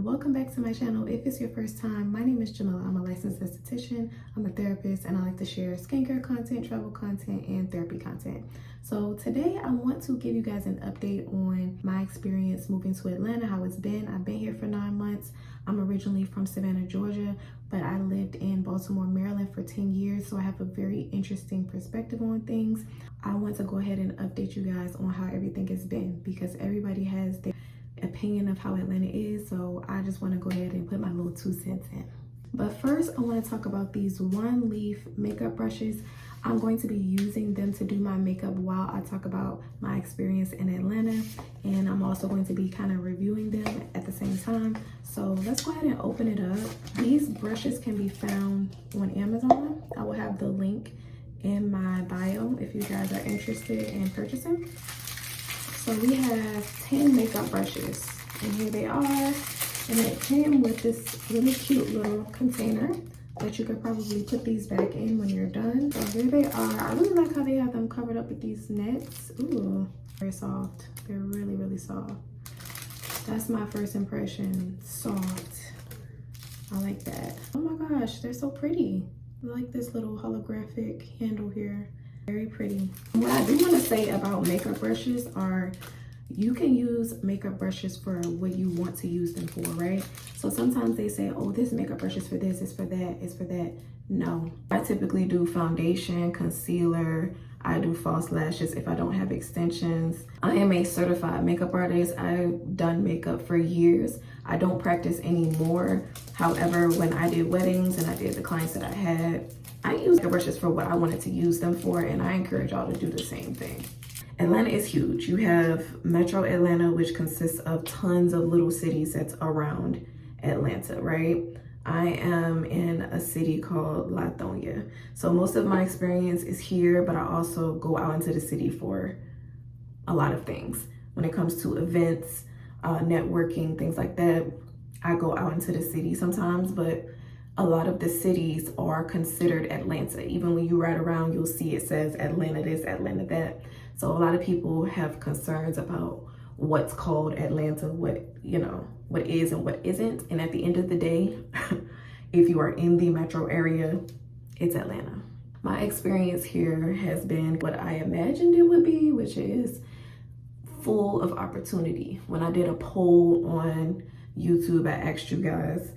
welcome back to my channel. If it's your first time, my name is Jamila. I'm a licensed esthetician, I'm a therapist, and I like to share skincare content, travel content, and therapy content. So today I want to give you guys an update on my experience moving to Atlanta, how it's been. I've been here for 9 months. I'm originally from Savannah, Georgia, but I lived in Baltimore, Maryland for 10 years, so I have a very interesting perspective on things. I want to go ahead and update you guys on how everything has been because everybody has their opinion of how Atlanta is, so I just want to go ahead and put my little 2 cents in. But first, I want to talk about these one leaf makeup brushes. I'm going to be using them to do my makeup while I talk about my experience in Atlanta, and I'm also going to be kind of reviewing them at the same time. So let's go ahead and open it up. These brushes can be found on Amazon. I will have the link in my bio if you guys are interested in purchasing. So we have 10 makeup brushes, and here they are. And it came with this really cute little container that you could probably put these back in when you're done. So here they are. I really like how they have them covered up with these nets. Ooh, very soft. They're really, really soft. That's my first impression, soft. I like that. Oh my gosh, they're so pretty. I like this little holographic handle here. Very pretty. What I do want to say about makeup brushes are you can use makeup brushes for what you want to use them for, right? So sometimes they say, oh, this makeup brush is for this, it's for that, it's for that. No, I typically do foundation, concealer, I do false lashes if I don't have extensions. I am a certified makeup artist. I've done makeup for years. I don't practice anymore. However, when I did weddings and I did the clients that I had, I use makeup brushes for what I wanted to use them for, and I encourage y'all to do the same thing. Atlanta is huge. You have Metro Atlanta, which consists of tons of little cities that's around Atlanta, right? I am in a city called Lithonia. So most of my experience is here, but I also go out into the city for a lot of things. When it comes to events, networking, things like that, I go out into the city sometimes, but a lot of the cities are considered Atlanta. Even when you ride around, you'll see it says Atlanta this, Atlanta that. So a lot of people have concerns about what's called Atlanta, what is and what isn't. And at the end of the day, if you are in the metro area, it's Atlanta. My experience here has been what I imagined it would be, which is full of opportunity. When I did a poll on YouTube, I asked you guys,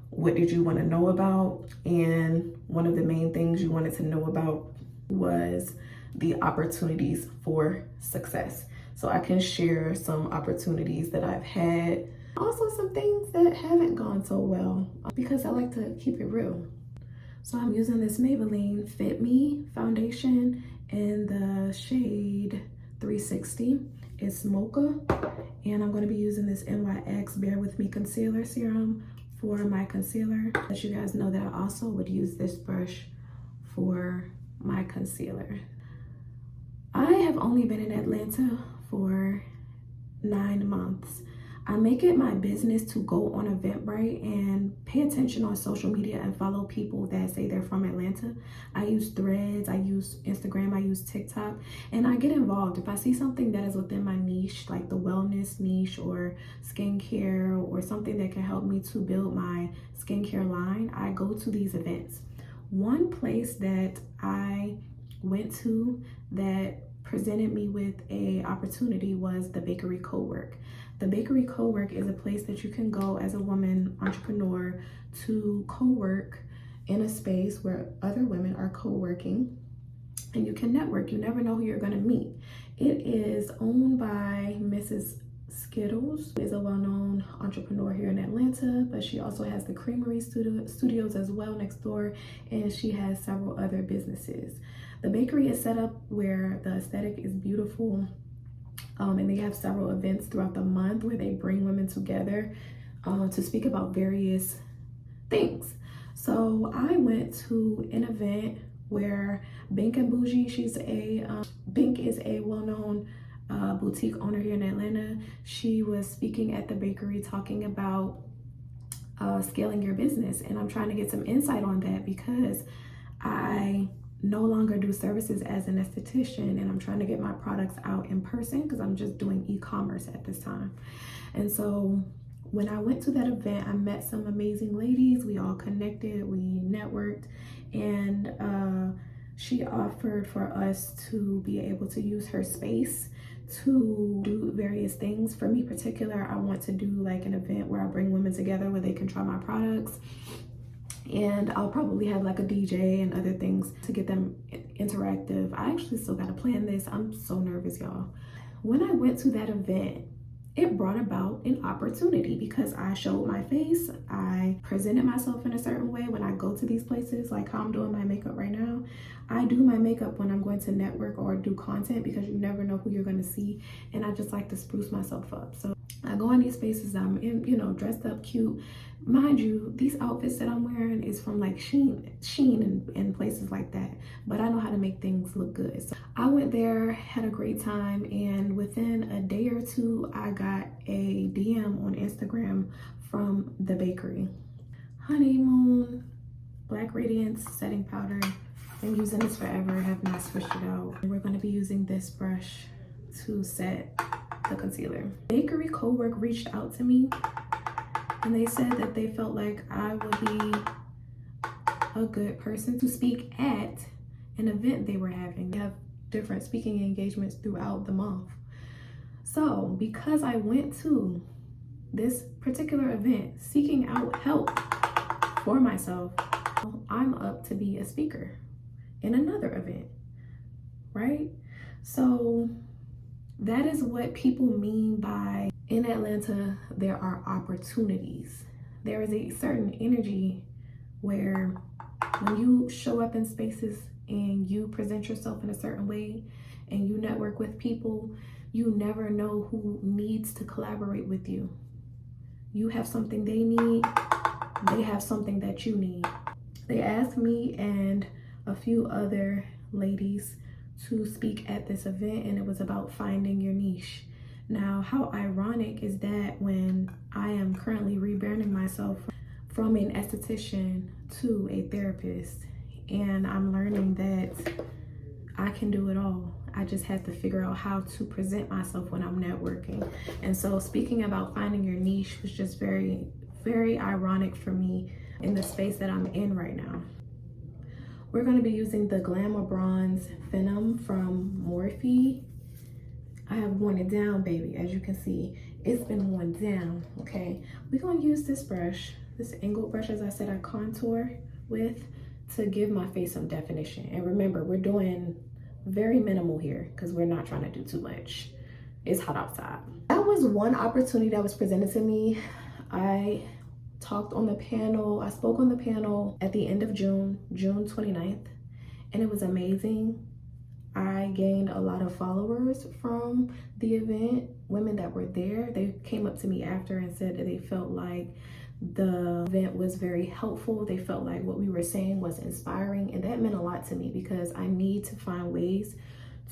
what did you want to know about? And one of the main things you wanted to know about was the opportunities for success. So I can share some opportunities that I've had, also some things that haven't gone so well, because I like to keep it real. So I'm using this Maybelline Fit Me foundation in the shade 360. It's Mocha, and I'm going to be using this NYX Bear With Me concealer serum for my concealer. Let you guys know that I also would use this brush for my concealer. I have only been in Atlanta for 9 months. I make it my business to go on Eventbrite and pay attention on social media and follow people that say they're from Atlanta. I use Threads, I use Instagram, I use TikTok, and I get involved. If I see something that is within my niche, like the wellness niche or skincare or something that can help me to build my skincare line, I go to these events. One place that I went to that presented me with a opportunity was the Bakery Co-work. The Bakery Co-work is a place that you can go as a woman entrepreneur to co-work in a space where other women are co-working, and you can network. You never know who you're going to meet. It is owned by Mrs. Skittles, who is a well-known entrepreneur here in Atlanta, but she also has the Creamery Studios as well next door, and she has several other businesses. The bakery is set up where the aesthetic is beautiful, and they have several events throughout the month where they bring women together to speak about various things. So I went to an event where Bink and Bougie, Bink is a well-known boutique owner here in Atlanta. She was speaking at the bakery talking about scaling your business, and I'm trying to get some insight on that because I no longer do services as an esthetician, and I'm trying to get my products out in person because I'm just doing e-commerce at this time. And so when I went to that event, I met some amazing ladies. We all connected, we networked, and she offered for us to be able to use her space to do various things. For me particular, I want to do like an event where I bring women together where they can try my products, and I'll probably have like a DJ and other things to get them interactive. I actually still got to plan this. I'm so nervous, y'all. When I went to that event, it brought about an opportunity because I showed my face. I presented myself in a certain way when I go to these places, like how I'm doing my makeup right now. I do my makeup when I'm going to network or do content because you never know who you're going to see, and I just like to spruce myself up. So I go in these spaces, I'm in, you know, dressed up cute. Mind you, these outfits that I'm wearing is from like Shein and places like that, but I know how to make things look good. So I went there, had a great time, and within a day or two, I got a DM on Instagram from the bakery. Honeymoon Black Radiance setting powder. Been using this forever, have not switched it out. And we're going to be using this brush to set the concealer. Bakery co-work reached out to me and they said that they felt like I would be a good person to speak at an event they were having. They have different speaking engagements throughout the month. So because I went to this particular event seeking out help for myself, I'm up to be a speaker in another event, right? So that is what people mean by, in Atlanta, there are opportunities. There is a certain energy where when you show up in spaces and you present yourself in a certain way and you network with people, you never know who needs to collaborate with you. You have something they need, they have something that you need. They asked me and a few other ladies to speak at this event, and it was about finding your niche. Now, how ironic is that when I am currently rebranding myself from an esthetician to a therapist, and I'm learning that I can do it all. I just have to figure out how to present myself when I'm networking. And so speaking about finding your niche was just very, very ironic for me in the space that I'm in right now. We're going to be using the Glamour Bronze Phenom from Morphe. I have worn it down, baby. As you can see, it's been worn down, okay? We're going to use this brush, this angled brush, as I said, I contour with to give my face some definition. And remember, we're doing very minimal here because we're not trying to do too much. It's hot outside. That was one opportunity that was presented to me. I spoke on the panel at the end of June 29th, and it was amazing. I gained a lot of followers from the event. Women that were there, they came up to me after and said that they felt like the event was very helpful. They felt like what we were saying was inspiring, and that meant a lot to me because I need to find ways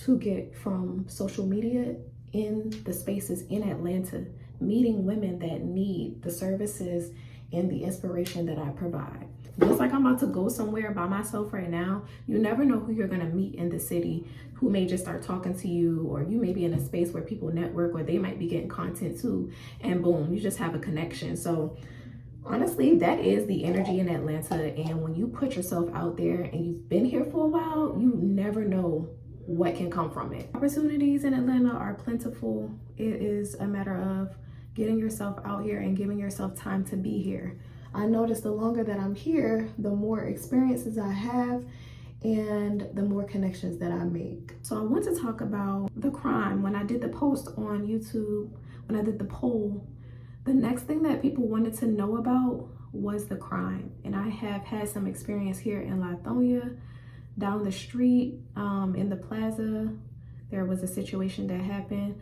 to get from social media in the spaces in Atlanta, meeting women that need the services and the inspiration that I provide. Just like I'm about to go somewhere by myself right now, you never know who you're gonna meet in the city who may just start talking to you, or you may be in a space where people network, or they might be getting content too, and boom, you just have a connection. So honestly, that is the energy in Atlanta, and when you put yourself out there and you've been here for a while, you never know what can come from it. Opportunities in Atlanta are plentiful. It is a matter of getting yourself out here and giving yourself time to be here. I notice the longer that I'm here, the more experiences I have and the more connections that I make. So I want to talk about the crime. When I did the post on YouTube, when I did the poll, the next thing that people wanted to know about was the crime. And I have had some experience here in Lithonia, down the street, in the plaza. There was a situation that happened.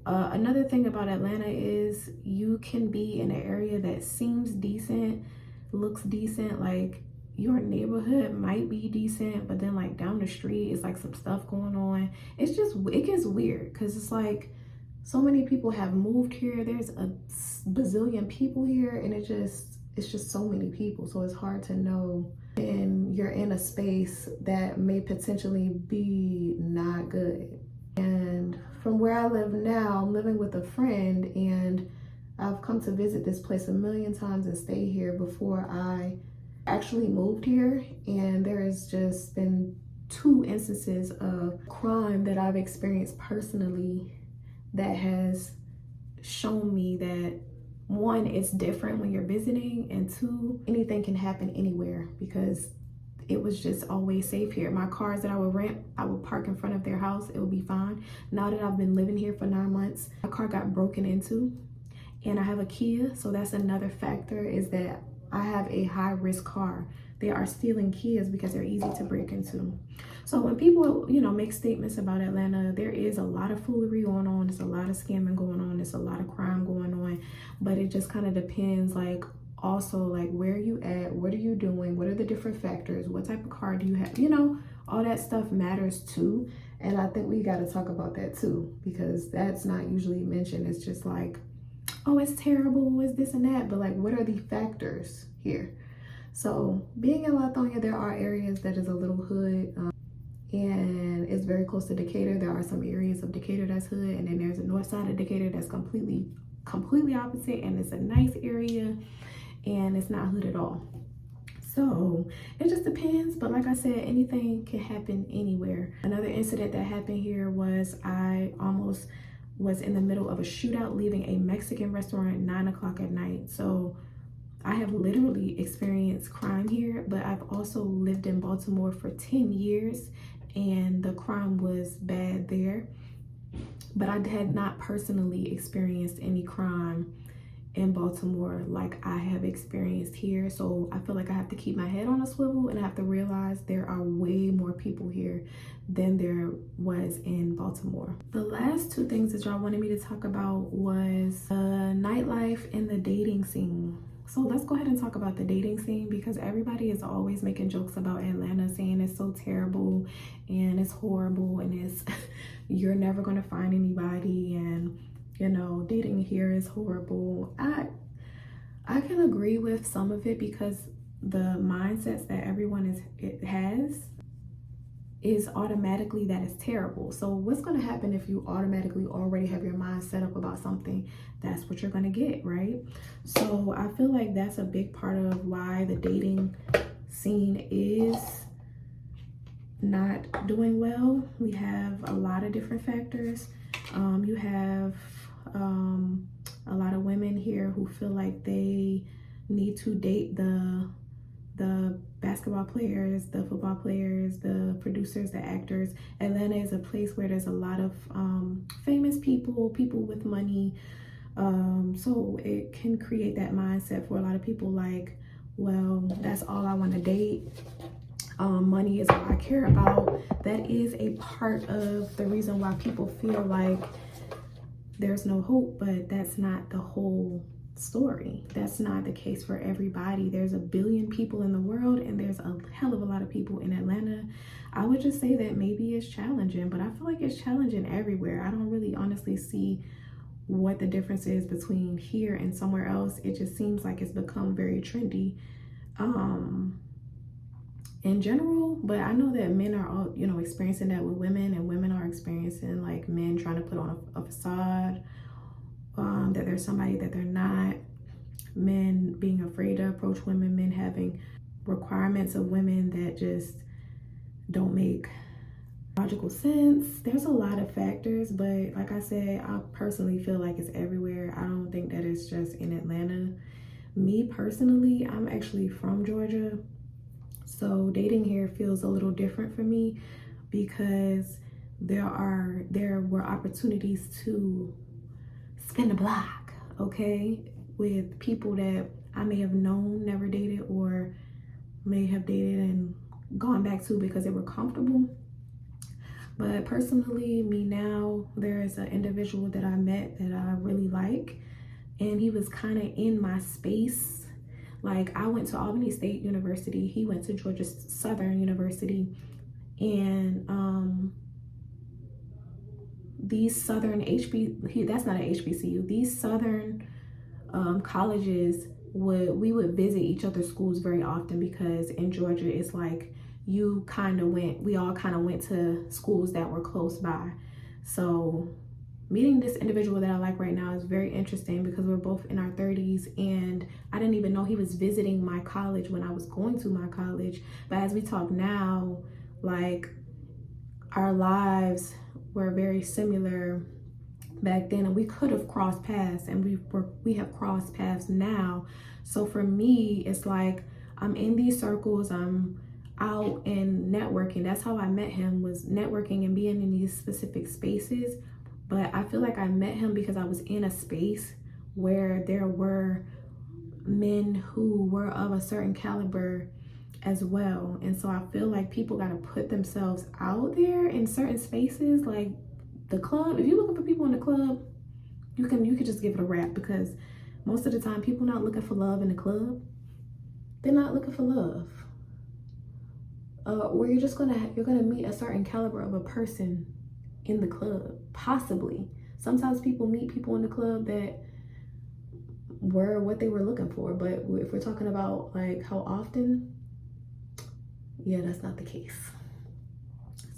Another thing about Atlanta is you can be in an area that seems decent, looks decent, like your neighborhood might be decent, but then like down the street is like some stuff going on. It's just, it gets weird because it's like so many people have moved here. There's a bazillion people here, and it's just so many people. So it's hard to know, and you're in a space that may potentially be not good. And from where I live now, I'm living with a friend, and I've come to visit this place a million times and stay here before I actually moved here, and there has just been 2 instances of crime that I've experienced personally that has shown me that, one, it's different when you're visiting, and two, anything can happen anywhere, because it was just always safe here. My cars that I would rent, I would park in front of their house, it would be fine. Now that I've been living here for 9 months, my car got broken into, and I have a Kia, so that's another factor, is that I have a high risk car. They are stealing Kias because they're easy to break into. So when people, make statements about Atlanta, there is a lot of foolery going on. There's a lot of scamming going on. There's a lot of crime going on. But it just kind of depends, also, where are you at? What are you doing? What are the different factors? What type of car do you have? All that stuff matters too. And I think we got to talk about that too, because that's not usually mentioned. It's just like, oh, it's terrible, it's this and that. But what are the factors here? So being in Lithonia, there are areas that is a little hood, and it's very close to Decatur. There are some areas of Decatur that's hood, and then there's a north side of Decatur that's completely opposite, and it's a nice area, and it's not hood at all. So it just depends, but like I said, anything can happen anywhere. Another incident that happened here was I almost was in the middle of a shootout leaving a Mexican restaurant at 9 o'clock at night. So I have literally experienced crime here, but I've also lived in Baltimore for 10 years, and the crime was bad there. But I had not personally experienced any crime in Baltimore like I have experienced here. So I feel like I have to keep my head on a swivel, and I have to realize there are way more people here than there was in Baltimore. The last 2 things that y'all wanted me to talk about was nightlife and the dating scene. So let's go ahead and talk about the dating scene, because everybody is always making jokes about Atlanta, saying it's so terrible and it's horrible and it's you're never gonna find anybody, and dating here is horrible. I can agree with some of it, because the mindsets that everyone has is automatically that it's terrible. So what's going to happen if you automatically already have your mind set up about something? That's what you're going to get, right? So I feel like that's a big part of why the dating scene is not doing well. We have a lot of different factors. You have a lot of women here who feel like they need to date the basketball players, the football players, the producers, the actors. Atlanta is a place where there's a lot of famous people with money. So it can create that mindset for a lot of people, like, well, that's all I want to date. Money is all I care about. That is a part of the reason why people feel like there's no hope, but that's not the whole story. That's not the case for everybody. There's a billion people in the world, and there's a hell of a lot of people in Atlanta. I would just say that maybe it's challenging, but I feel like it's challenging everywhere. I don't really honestly see what the difference is between here and somewhere else. It just seems like it's become very trendy in general, but I know that men are all, experiencing that with women, and women are experiencing like men trying to put on a facade, that there's somebody that they're not, men being afraid to approach women, men having requirements of women that just don't make logical sense. There's a lot of factors, but like I said, I personally feel like it's everywhere. I don't think that it's just in Atlanta. Me personally, I'm actually from Georgia, so dating here feels a little different for me, because there were opportunities to spin the block, okay, with people that I may have known, never dated, or may have dated and gone back to because they were comfortable. But personally, me now, there is an individual that I met that I really like, and he was kind of in my space. Like, I went to Albany State University, he went to Georgia Southern University, and these Southern that's not an HBCU, these Southern colleges we would visit each other's schools very often, because in Georgia it's like we all kind of went to schools that were close by. So meeting this individual that I like right now is very interesting because we're both in our 30s, and I didn't even know he was visiting my college when I was going to my college. But as we talk now, like, our lives were very similar back then, and we could have crossed paths, and we have crossed paths now. So for me, it's like I'm in these circles, I'm out and networking. That's how I met him, was networking and being in these specific spaces. But I feel like I met him because I was in a space where there were men who were of a certain caliber as well. And so I feel like people got to put themselves out there in certain spaces, like the club. If you're looking for people in the club, you could just give it a wrap, because most of the time people not looking for love in the club. They're not looking for love. Or you're gonna meet a certain caliber of a person in the club, possibly. Sometimes people meet people in the club that were what they were looking for, but if we're talking about like how often, yeah, that's not the case.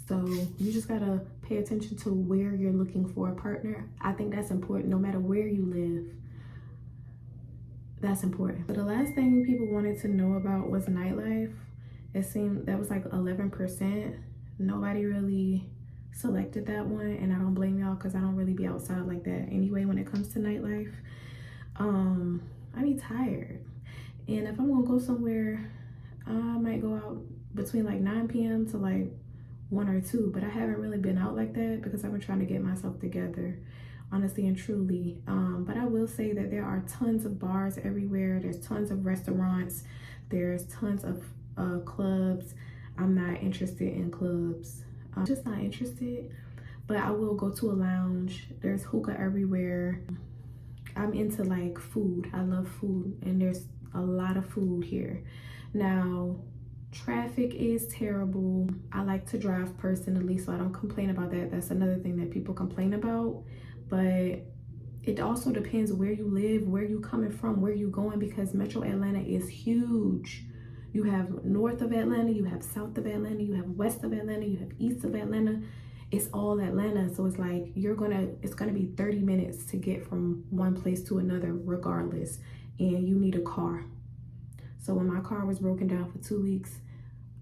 So you just gotta pay attention to where you're looking for a partner. I think that's important, no matter where you live. That's important. But the last thing people wanted to know about was nightlife. It seemed that was like 11%. Nobody really selected that one, and I don't blame y'all, because I don't really be outside like that anyway when it comes to nightlife. I be tired, and if I'm gonna go somewhere, I might go out between like 9 p.m. to like 1 or 2, but I haven't really been out like that because I've been trying to get myself together, honestly and truly. But I will say that there are tons of bars everywhere. There's tons of restaurants. There's tons of clubs. I'm not interested in clubs. I'm just not interested, but I will go to a lounge. There's hookah everywhere. I'm into like food. I love food, and there's a lot of food here. Now, traffic is terrible. I like to drive personally, so I don't complain about that. That's another thing that people complain about, but it also depends where you live, where you coming from, where you going, because Metro Atlanta is huge. You have north of Atlanta, you have south of Atlanta, you have west of Atlanta, you have east of Atlanta. It's all Atlanta. So it's like it's gonna be 30 minutes to get from one place to another regardless. And you need a car. So when my car was broken down for 2 weeks,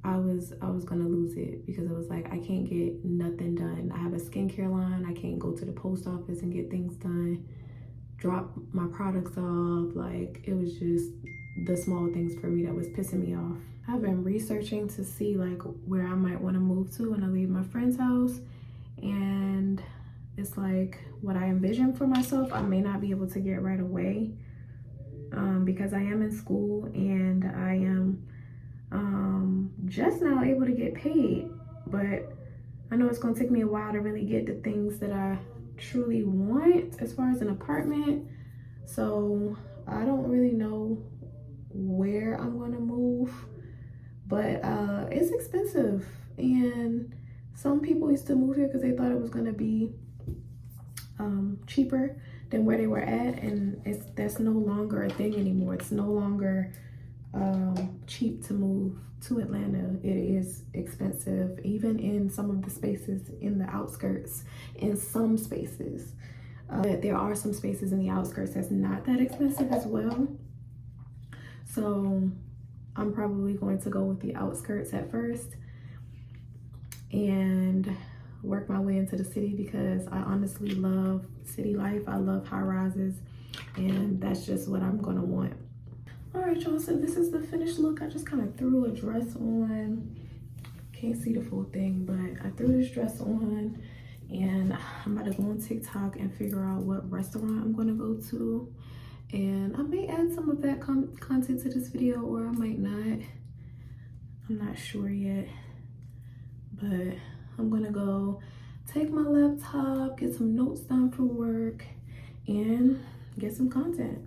I was gonna lose it, because it was like, I can't get nothing done. I have a skincare line. I can't go to the post office and get things done, drop my products off. Like, it was just the small things for me that was pissing me off. I've been researching to see like where I might want to move to when I leave my friend's house, and it's like what I envision for myself, I may not be able to get right away, because I am in school and I am just now able to get paid, but I know it's going to take me a while to really get the things that I truly want as far as an apartment. So I don't really know where I'm going to move, but it's expensive, and some people used to move here because they thought it was going to be cheaper than where they were at, and that's no longer a thing anymore. It's no longer cheap to move to Atlanta. It is expensive, even in some of the spaces in the outskirts. In some spaces, there are some spaces in the outskirts that's not that expensive as well. So I'm probably going to go with the outskirts at first and work my way into the city, because I honestly love city life. I love high rises, and that's just what I'm gonna want. All right, y'all, so this is the finished look. I just kind of threw a dress on. Can't see the full thing, but I threw this dress on, and I'm about to go on TikTok and figure out what restaurant I'm gonna go to. And I may add some of that content to this video, or I might not. I'm not sure yet, but I'm gonna go take my laptop, get some notes done for work, and get some content.